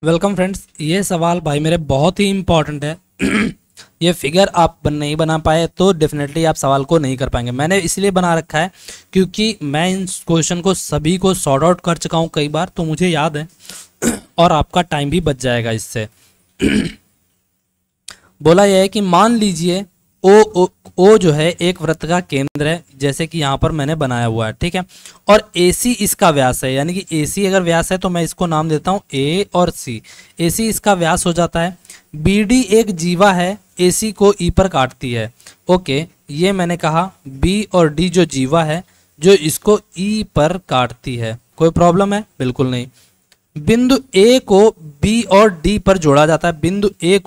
Welcome friends. ये सवाल भाई मेरे बहुत ही इम्पोर्टेंट है। ये फिगर आप नहीं बना पाए तो डेफिनेटली आप सवाल को नहीं कर पाएंगे। मैंने इसलिए बना रखा है क्योंकि मैं इन क्वेश्चन को सभी को सॉर्ट आउट कर चुका हूँ कई बार, तो मुझे याद है और आपका टाइम भी बच जाएगा इससे। बोला यह है कि मान लीजिए ओ जो है एक वृत्त का केंद्र है, जैसे कि यहाँ पर मैंने बनाया हुआ है, ठीक है। और AC इसका व्यास है, यानी कि AC अगर व्यास है तो मैं इसको नाम देता हूँ A और C। AC इसका व्यास हो जाता है। BD एक जीवा है, AC को E पर काटती है। ओके, ये मैंने कहा B और D जो जीवा है जो इसको E पर काटती है। कोई प्रॉब्लम है? बिल्कुल नहीं। बिंदु A को B और D पर जोड़ा जाता है। बिंदु A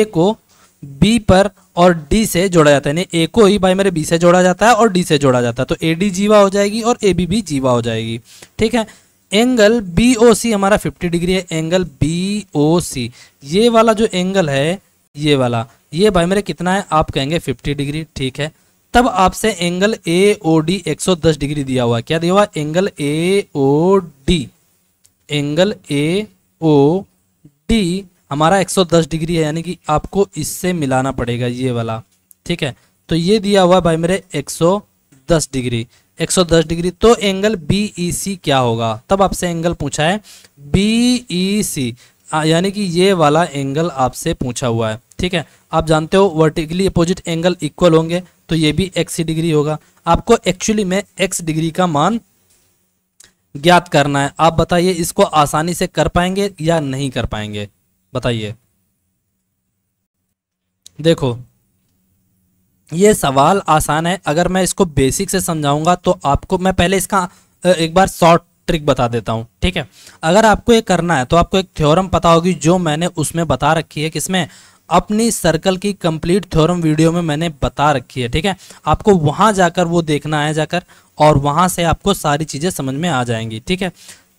को B पर और D से जोड़ा जाता है, यानी A को ही भाई मेरे B से जोड़ा जाता है और D से जोड़ा जाता है, तो AD जीवा हो जाएगी और AB भी जीवा हो जाएगी, ठीक है। एंगल BOC हमारा 50 डिग्री है। एंगल BOC ये वाला जो एंगल है, ये वाला, ये भाई मेरे कितना है? आप कहेंगे 50 डिग्री, ठीक है। तब आपसे एंगल AOD 110 डिग्री दिया हुआ है। क्या दिया हुआ? एंगल AOD, एंगल AOD हमारा 110 डिग्री है, यानी कि आपको इससे मिलाना पड़ेगा ये वाला, ठीक है। तो ये दिया हुआ भाई मेरे 110 डिग्री, 110 डिग्री। तो एंगल BEC क्या होगा? तब आपसे एंगल पूछा है BEC, यानी कि ये वाला एंगल आपसे पूछा हुआ है, ठीक है। आप जानते हो वर्टिकली अपोजिट एंगल इक्वल होंगे, तो ये भी x डिग्री होगा। आपको एक्चुअली में x डिग्री का मान ज्ञात करना है। आप बताइए इसको आसानी से कर पाएंगे या नहीं कर पाएंगे? बताइए। देखो, ये सवाल आसान है। अगर मैं इसको बेसिक से समझाऊंगा तो आपको, मैं पहले इसका एक बार शॉर्ट ट्रिक बता देता हूं, ठीक है। अगर आपको ये करना है तो आपको एक थ्योरम पता होगी जो मैंने उसमें बता रखी है, किसमें? अपनी सर्कल की कंप्लीट थ्योरम वीडियो में मैंने बता रखी है, ठीक है। आपको वहां जाकर वो देखना है जाकर, और वहां से आपको सारी चीजें समझ में आ जाएंगी, ठीक है।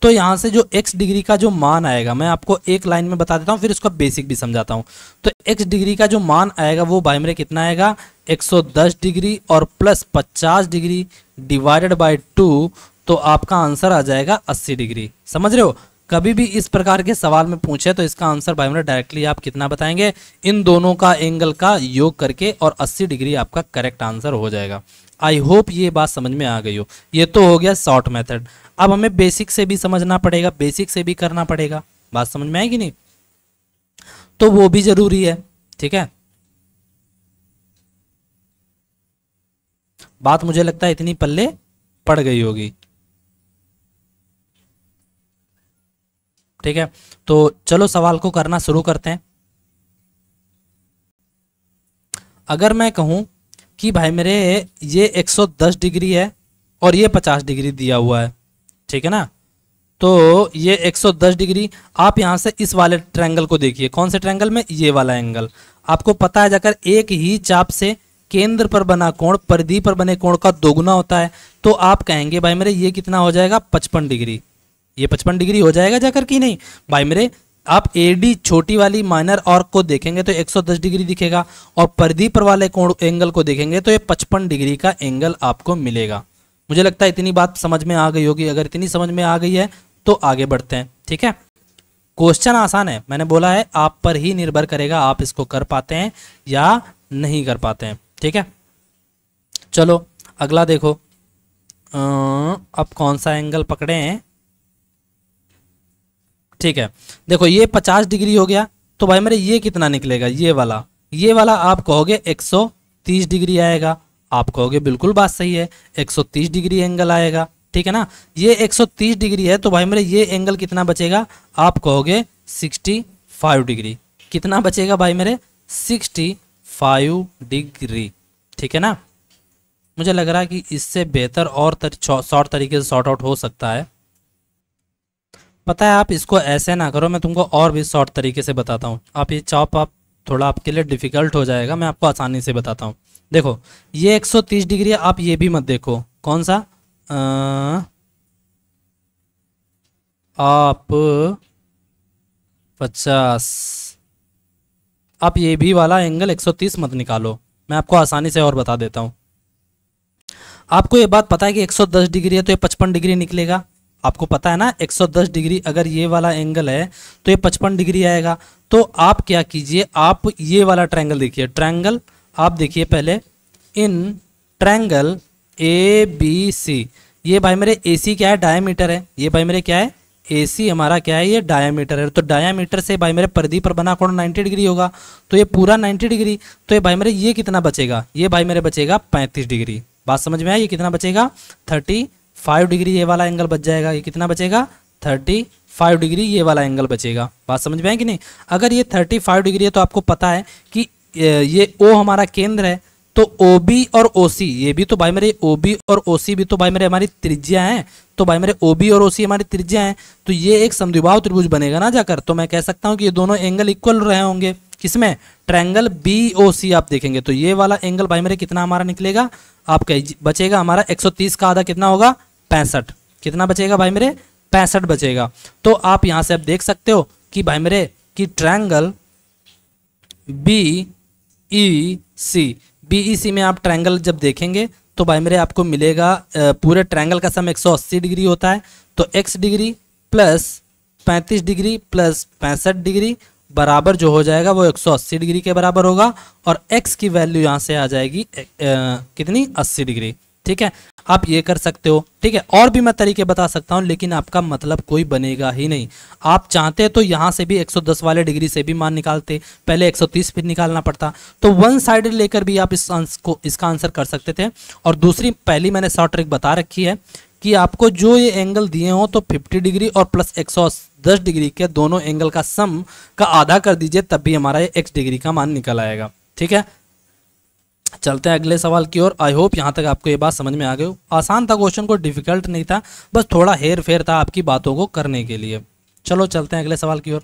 तो यहाँ से जो x डिग्री का जो मान आएगा, मैं आपको एक लाइन में बता देता हूँ, फिर उसका बेसिक भी समझाता हूँ। तो x डिग्री का जो मान आएगा वो भाई मेरे कितना आएगा? 110 डिग्री और प्लस 50 डिग्री डिवाइडेड बाय 2, तो आपका आंसर आ जाएगा 80 डिग्री। समझ रहे हो? कभी भी इस प्रकार के सवाल में पूछे तो इसका आंसर भाई मेरे डायरेक्टली आप कितना बताएंगे? इन दोनों का एंगल का योग करके, और 80 डिग्री आपका करेक्ट आंसर हो जाएगा। आई होप ये बात समझ में आ गई हो। ये तो हो गया शॉर्ट मेथड। अब हमें बेसिक से भी समझना पड़ेगा, बेसिक से भी करना पड़ेगा। बात समझ में आएगी नहीं? तो वो भी जरूरी है, ठीक है। बात मुझे लगता है इतनी पल्ले पड़ गई होगी, ठीक है। तो चलो सवाल को करना शुरू करते हैं। अगर मैं कहूं कि भाई मेरे ये 110 डिग्री है और ये 50 डिग्री दिया हुआ है, ठीक है ना। तो ये 110 डिग्री, आप यहां से इस वाले ट्रायंगल को देखिए। कौन से ट्रायंगल में? ये वाला एंगल। आपको पता है जाकर एक ही चाप से केंद्र पर बना कोण परिधि पर बने कोण का दोगुना होता है। तो आप कहेंगे भाई मेरे ये कितना हो जाएगा? 55 डिग्री। ये 55 डिग्री हो जाएगा जाकर कि नहीं? भाई मेरे आप AD छोटी वाली माइनर आर्क को देखेंगे तो 110 डिग्री दिखेगा, और परिधि पर वाले कोण एंगल को देखेंगे तो ये 55 डिग्री का एंगल आपको मिलेगा। मुझे लगता है इतनी बात समझ में आ गई होगी। अगर इतनी समझ में आ गई है तो आगे बढ़ते हैं, ठीक है। क्वेश्चन आसान है, मैंने बोला है आप पर ही निर्भर करेगा आप इसको कर पाते हैं या नहीं कर पाते हैं, ठीक है। चलो अगला देखो। अब कौन सा एंगल पकड़े हैं? ठीक है, देखो ये 50 डिग्री हो गया, तो भाई मेरे ये कितना निकलेगा? ये वाला आप कहोगे 130 डिग्री आएगा। आप कहोगे बिल्कुल बात सही है, 130 डिग्री एंगल आएगा, ठीक है ना। ये 130 डिग्री है, तो भाई मेरे ये एंगल कितना बचेगा? आप कहोगे 65 डिग्री। कितना बचेगा भाई मेरे? 65 डिग्री, ठीक है ना। मुझे लग रहा है कि इससे बेहतर और शॉर्ट तरीके से शॉर्ट आउट हो सकता है। पता है, आप इसको ऐसे ना करो, मैं तुमको और भी शॉर्ट तरीके से बताता हूँ। आप ये चॉप आप थोड़ा आपके लिए डिफिकल्ट हो जाएगा, मैं आपको आसानी से बताता हूँ। देखो ये 130 डिग्री है, आप ये भी मत देखो। कौन सा? आप 50, आप ये भी वाला एंगल 130 मत निकालो, मैं आपको आसानी से और बता देता हूँ। आपको ये बात पता है कि 110 डिग्री है तो ये 55 डिग्री निकलेगा। आपको पता है ना 110 डिग्री अगर ये वाला एंगल है तो ये 55 डिग्री आएगा। तो आप क्या कीजिए, आप ये वाला ट्रायंगल देखिए, ट्रायंगल आप देखिए पहले, in triangle A B C, ये भाई मेरे ए सी क्या है, डायमीटर है, ये भाई मेरे क्या है, ए सी हमारा क्या है, ये डायमीटर है। तो डायमीटर से भाई मेरे परिधि पर बना कोण 90 डिग्री होगा, तो ये पूरा 90 डिग्री। तो ये भाई मेरे ये कितना बचेगा, ये भाई मेरे बचेगा 35 डिग्री। बात समझ में आई, ये कितना बचेगा 35 डिग्री, ये वाला एंगल बच जाएगा। ये कितना बचेगा 35 डिग्री, ये वाला एंगल बचेगा। बात समझ में आई कि नहीं। अगर ये 35 डिग्री है तो आपको पता है कि ये ओ हमारा केंद्र है, तो ओ बी और ओ सी, ये भी तो भाई मेरे ओ बी और ओ सी भी तो भाई मेरे हमारी त्रिज्या हैं। तो भाई मेरे ओ बी और ओ सी हमारी त्रिज्या हैं, तो ये एक समद्विबाहु त्रिभुज बनेगा ना जाकर। तो मैं कह सकता हूं कि ये दोनों एंगल इक्वल रहे होंगे, किसमें, ट्रायंगल बी ओ सी। आप देखेंगे तो ये वाला एंगल भाई मेरे कितना हमारा निकलेगा, आपका बचेगा हमारा 130 का आधा कितना होगा 65। कितना बचेगा भाई मेरे 65 बचेगा। तो आप यहां से अब देख सकते हो कि भाई मेरे कि ट्रायंगल बी ई सी, बीईसी में आप ट्रायंगल जब देखेंगे तो भाई मेरे आपको मिलेगा पूरे ट्रायंगल का सम 180 डिग्री होता है। तो x degree plus 35 degree plus 65 degree बराबर जो हो जाएगा वो 180 डिग्री के बराबर होगा, और x की वैल्यू यहाँ से आ जाएगी कितनी 80 डिग्री। ठीक है, आप ये कर सकते हो। ठीक है, और भी मैं तरीके बता सकता हूँ, लेकिन आपका मतलब कोई बनेगा ही नहीं। आप चाहते तो यहाँ से भी 110 वाले डिग्री से भी मान निकालते, पहले 130 फिर निकालना पड़ता। तो वन साइडेड लेकर भी आप इसका आंसर कर सकते थे। और दूसरी पहली मैंने शॉर्ट ट्रिक बता रखी है कि आपको जो ये एंगल दिए हों तो 50 डिग्री और प्लस 110 डिग्री के दोनों एंगल का सम का आधा कर दीजिए, तब भी हमारा ये x डिग्री का मान निकल आएगा। ठीक है, चलते हैं अगले सवाल की ओर। आई होप यहाँ तक आपको ये बात समझ में आ गई हो। आसान था क्वेश्चन, को डिफिकल्ट नहीं था, बस थोड़ा हेर फेर था आपकी बातों को करने के लिए। चलो चलते हैं अगले सवाल की ओर।